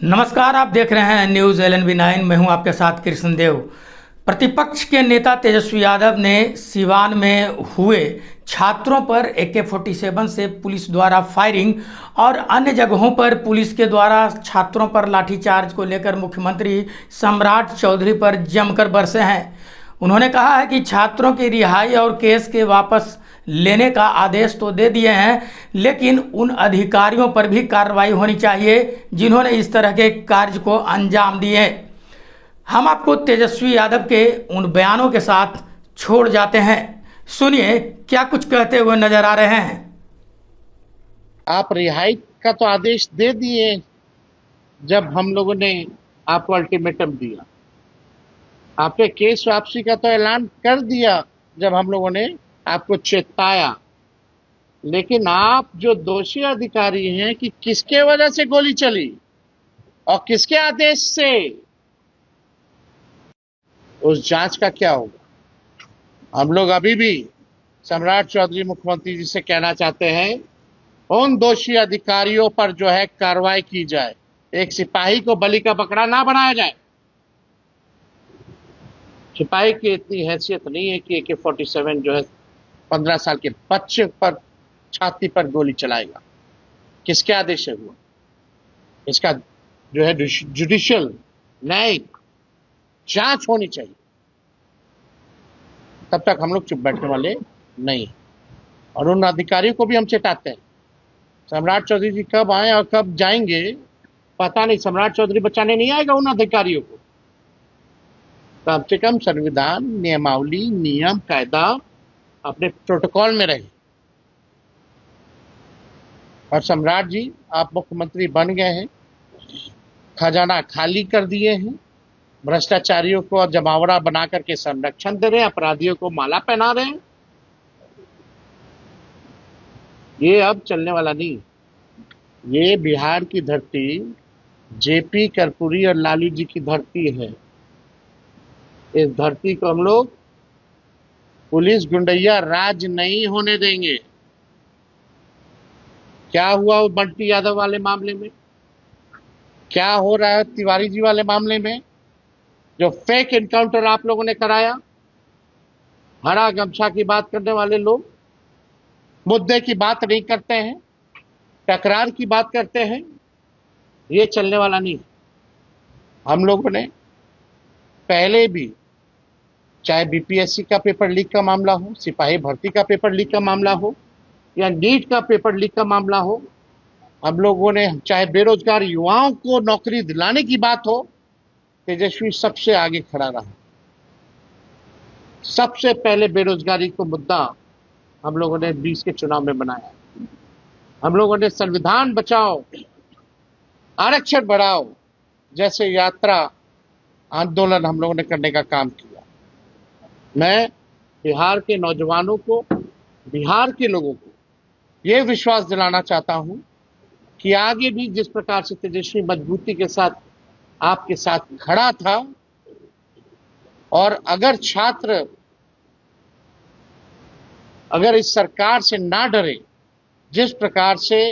नमस्कार, आप देख रहे हैं न्यूज़ LNB 9। मैं हूं आपके साथ कृष्ण देव। प्रतिपक्ष के नेता तेजस्वी यादव ने सिवान में हुए छात्रों पर AK-47 से पुलिस द्वारा फायरिंग और अन्य जगहों पर पुलिस के द्वारा छात्रों पर लाठीचार्ज को लेकर मुख्यमंत्री सम्राट चौधरी पर जमकर बरसे हैं। उन्होंने कहा है कि छात्रों की रिहाई और केस के वापस लेने का आदेश तो दे दिए हैं, लेकिन उन अधिकारियों पर भी कार्रवाई होनी चाहिए जिन्होंने इस तरह के कार्य को अंजाम दिए। हम आपको तेजस्वी यादव के उन बयानों के साथ छोड़ जाते हैं। सुनिए क्या कुछ कहते हुए नजर आ रहे हैं। आप रिहाई का तो आदेश दे दिए जब हम लोगों ने आपको अल्टीमेटम दिया। आपने केस वापसी का तो ऐलान कर दिया जब हम लोगों ने आपको चेताया। लेकिन आप जो दोषी अधिकारी हैं कि किसके वजह से गोली चली और किसके आदेश से, उस जांच का क्या होगा। हम लोग अभी भी सम्राट चौधरी मुख्यमंत्री जी से कहना चाहते हैं, उन दोषी अधिकारियों पर जो है कार्रवाई की जाए। एक सिपाही को बलि का बकरा ना बनाया जाए। सिपाही की इतनी हैसियत नहीं है कि AK-47 जो है 15 साल के बच्चे पर छाती पर गोली चलाएगा। किसके आदेश से हुआ? इसका जो है जुडिशियल न्यायिक जांच होनी चाहिए। तब तक हम लोग चुप बैठने वाले नहीं। और उन अधिकारियों को भी हम चेताते हैं, सम्राट चौधरी जी कब आए और कब जाएंगे पता नहीं। सम्राट चौधरी बचाने नहीं आएगा उन अधिकारियों को। कम से कम संविधान, नियमावली, नियम, कायदा अपने प्रोटोकॉल में रहे। और सम्राट जी, आप मुख्यमंत्री बन गए हैं, खजाना खाली कर दिए हैं, भ्रष्टाचारियों को जमावड़ा बना करके संरक्षण दे रहे हैं, अपराधियों को माला पहना रहे हैं। ये अब चलने वाला नहीं। ये बिहार की धरती JP कर्पूरी और लालू जी की धरती है। इस धरती को हम लोग पुलिस गुंडैया राज नहीं होने देंगे। क्या हुआ वो बंटी यादव वाले मामले में, क्या हो रहा है तिवारी जी वाले मामले में, जो फेक एनकाउंटर आप लोगों ने कराया। हरा गमछा की बात करने वाले लोग मुद्दे की बात नहीं करते हैं, टकरार की बात करते हैं। ये चलने वाला नहीं। हम लोगों ने पहले भी, चाहे BPSC का पेपर लीक का मामला हो, सिपाही भर्ती का पेपर लीक का मामला हो, या नीट का पेपर लीक का मामला हो, हम लोगों ने, चाहे बेरोजगार युवाओं को नौकरी दिलाने की बात हो, तेजस्वी सबसे आगे खड़ा रहा। सबसे पहले बेरोजगारी को मुद्दा हम लोगों ने 20 के चुनाव में बनाया। हम लोगों ने संविधान बचाओ, आरक्षण बढ़ाओ जैसे यात्रा आंदोलन हम लोगों ने करने का काम किया। मैं बिहार के नौजवानों को, बिहार के लोगों को यह विश्वास दिलाना चाहता हूं कि आगे भी जिस प्रकार से तेजस्वी मजबूती के साथ आपके साथ खड़ा था, और अगर छात्र अगर इस सरकार से ना डरे, जिस प्रकार से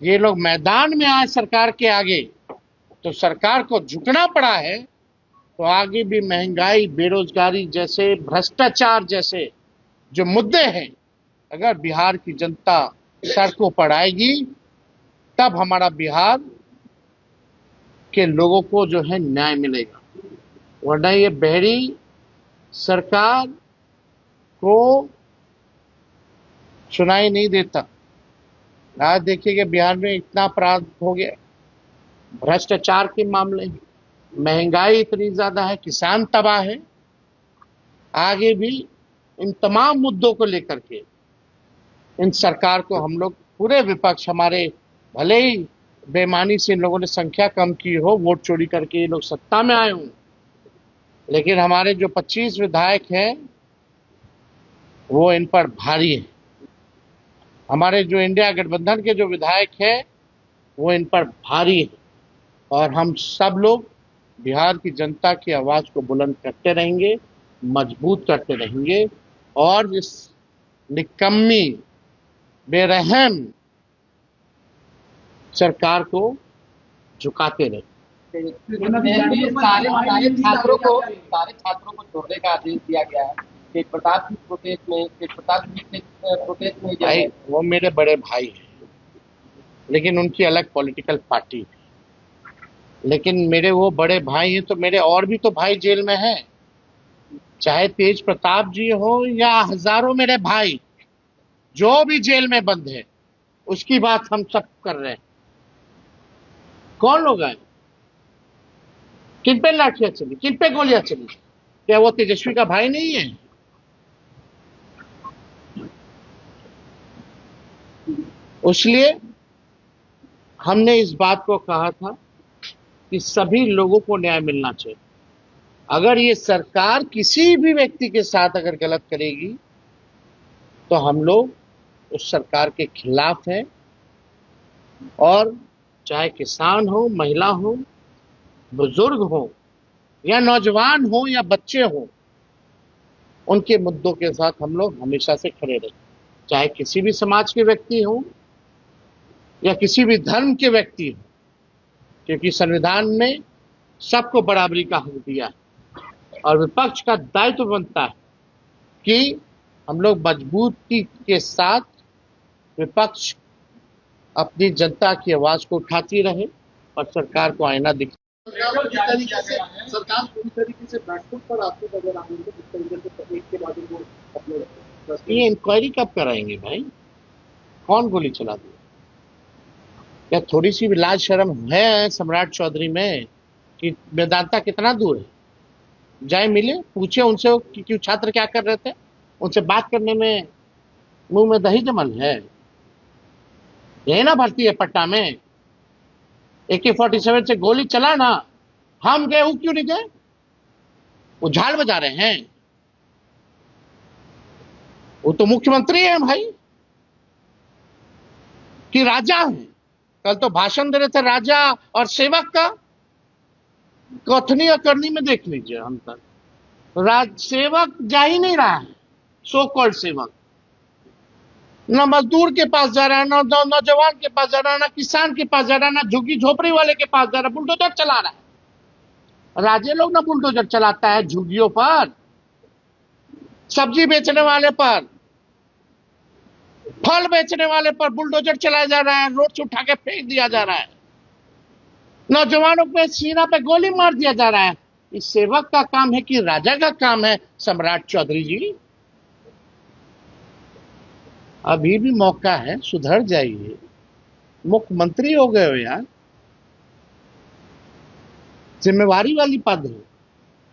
ये लोग मैदान में आए सरकार के आगे, तो सरकार को झुकना पड़ा है, तो आगे भी महंगाई, बेरोजगारी जैसे, भ्रष्टाचार जैसे जो मुद्दे हैं, अगर बिहार की जनता सड़कों पर आएगी, तब हमारा बिहार के लोगों को जो है न्याय मिलेगा। वरना ये बहरी सरकार को सुनाई नहीं देता। आज देखिएगा बिहार में इतना अपराध हो गया, भ्रष्टाचार के मामले, महंगाई इतनी ज्यादा है, किसान तबाह है। आगे भी इन तमाम मुद्दों को लेकर के इन सरकार को हम लोग, पूरे विपक्ष, हमारे भले ही बेईमानी से इन लोगों ने संख्या कम की हो, वोट चोरी करके ये लोग सत्ता में आए हों, लेकिन हमारे जो 25 विधायक हैं वो इन पर भारी है। हमारे जो इंडिया गठबंधन के जो विधायक हैं वो इन पर भारी है। और हम सब लोग बिहार की जनता की आवाज को बुलंद करते रहेंगे, मजबूत करते रहेंगे, और इस निकम्मी, बेरहम सरकार को झुकाते रहे। सारे छात्रों को छोड़ने का आदेश दिया गया है। तेज प्रताप की प्रोटेस्ट में भाई वो मेरे बड़े भाई हैं, लेकिन उनकी अलग पॉलिटिकल पार्टी है। लेकिन मेरे वो बड़े भाई हैं तो मेरे और भी तो भाई जेल में हैं, चाहे तेज प्रताप जी हो या हजारों मेरे भाई जो भी जेल में बंद है, उसकी बात हम सब कर रहे हैं। कौन लोग आए, किन पे लाठियां चली, किन पे गोलियां चली? क्या वो तेजस्वी का भाई नहीं है? इसलिए हमने इस बात को कहा था कि सभी लोगों को न्याय मिलना चाहिए। अगर ये सरकार किसी भी व्यक्ति के साथ अगर गलत करेगी तो हम लोग उस सरकार के खिलाफ हैं, और चाहे किसान हो, महिला हो, बुजुर्ग हो या नौजवान हो या बच्चे हो, उनके मुद्दों के साथ हम लोग हमेशा से खड़े रहे, चाहे किसी भी समाज के व्यक्ति हो या किसी भी धर्म के व्यक्ति हो, क्योंकि संविधान में सबको बराबरी का हक दिया है। और विपक्ष का दायित्व बनता है कि हम लोग मजबूती के साथ विपक्ष अपनी जनता की आवाज को उठाती रहे और सरकार को आईना दिखाए। सरकार पूरी तरीके से बैकफुट पर आपको नजर आ रही है, जिस तरीके से एक के बाद एक वो अपने ये इंक्वायरी कब कराएंगे भाई? कौन गोली चला दिया? क्या थोड़ी सी भी लाज शर्म है सम्राट चौधरी में कि वेदांता कितना दूर है? जाए मिले, पूछे उनसे कि क्यों छात्र क्या कर रहे थे, उनसे बात करने में मुंह में दही जमल है। यही ना भर्ती है पट्टा में, AK-47 से गोली चला ना, हम गए, वो क्यों नहीं गए? वो झाड़ बजा रहे हैं। वो तो मुख्यमंत्री है भाई कि राजा है। कल तो भाषण दे रहे थे राजा और सेवक का, कथनी और करनी में देख लीजिए अंतर। सेवक जा ही नहीं रहा है, सो कॉल्ड सेवक, न मजदूर के पास जा रहा है, न नौजवान के पास जा रहा है, न किसान के पास जा रहा है, न झुग्गी झोपड़ी वाले के पास जा रहा है, बुलडोजर चला रहा है। राजे लोग ना बुलडोजर चलाता है झुग्गियों पर, सब्जी बेचने वाले पर, फल बेचने वाले पर बुलडोजर चलाया जा रहा है, रोड से उठा के फेंक दिया जा रहा है, नौजवानों पे सीना पे गोली मार दिया जा रहा है। इस सेवक का काम है कि राजा का काम है? सम्राट चौधरी जी, अभी भी मौका है, सुधर जाइए, मुख्यमंत्री हो गए हो यार, जिम्मेवारी वाली पद है।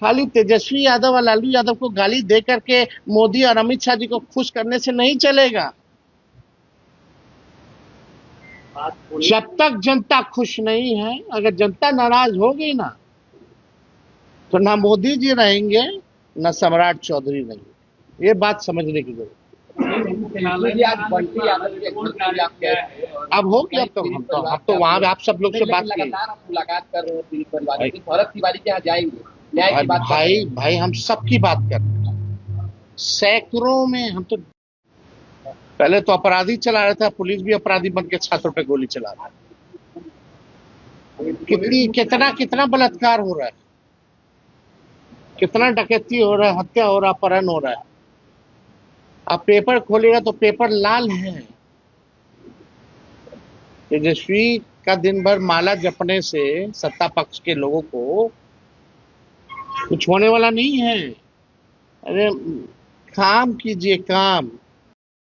खाली तेजस्वी यादव और लालू यादव को गाली दे करके मोदी और अमित शाह जी को खुश करने से नहीं चलेगा। जब तक जनता खुश नहीं है, अगर जनता नाराज हो गई ना, तो ना मोदी जी रहेंगे ना सम्राट चौधरी रहेंगे। ये बात समझने की जरूरत। अब हो गया, अब तो वहां आप सब लोग से बात की, मुलाकात कर रहे हैं भरत तिवारी के यहाँ जाएंगे, न्याय की बात भाई हम सबकी बात कर रहे हैं। सैकड़ों में हम तो पहले तो अपराधी चला रहा था, पुलिस भी अपराधी बन के छात्रों पे गोली चला रहा है। कितना बलात्कार हो रहा है, कितना डकैती हो रहा है, हत्या हो रहा है, अपहरण हो रहा है। अब पेपर खोलेगा तो पेपर लाल है। तेजस्वी का दिन भर माला जपने से सत्ता पक्ष के लोगों को कुछ होने वाला नहीं है। अरे काम कीजिए, काम।